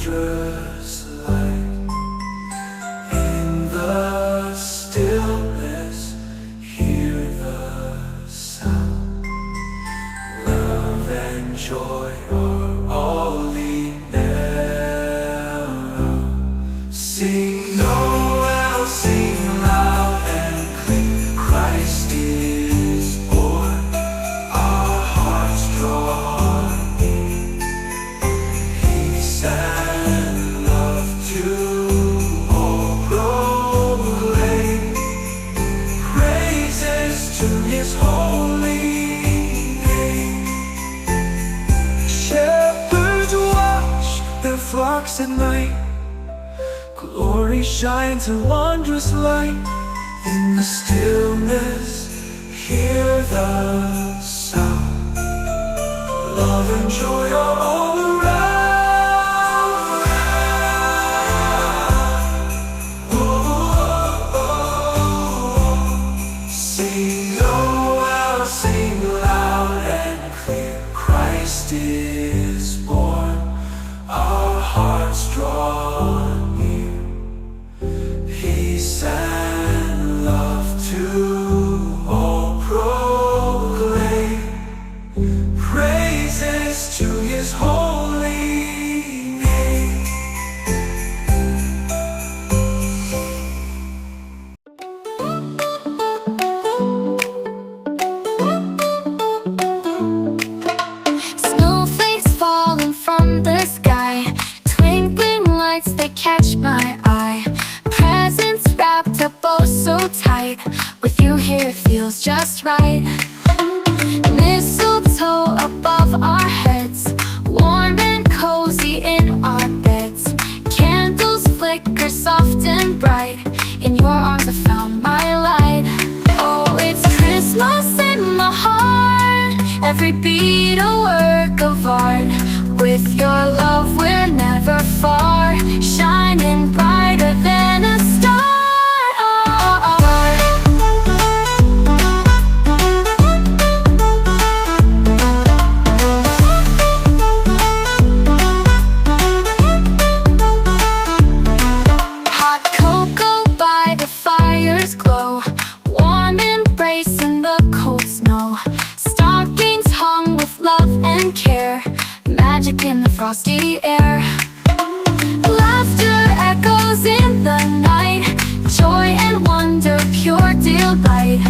wondrous light. In the stillness, hear the sound. Love and joy are all around. Sing Noel, sing loud and clear. Christ is born, our hearts draw near. Peace and love to all proclaim. Praises to His holy name. Shepherds watch their flocks at night. Glory shines a wondrous light. In the stillness, hear the sound. Love and joy are all around. Oh, oh, oh. Sing Noel, sing loud and clear. Christ is born, our hearts draw near. Peace and love to all proclaim. Praises to His holy name. Snowflakes falling from the sky, twinkling lights that catch my eye. Presents wrapped up oh so tight, with you here it feels just right. Mistletoe above our heads, warm and cozy in our beds. Candles flicker soft and bright, in your arms I found my light. Oh, it's Christmas in my heart, every beat a work of art. With your love we're never far, shining brighter than a star. Hot cocoa by the fire's glow, warm embrace in the cold snow. Stockings hung with love and care, magic in the frosty air. Laughter echoes in the night, joy and wonder, pure delight.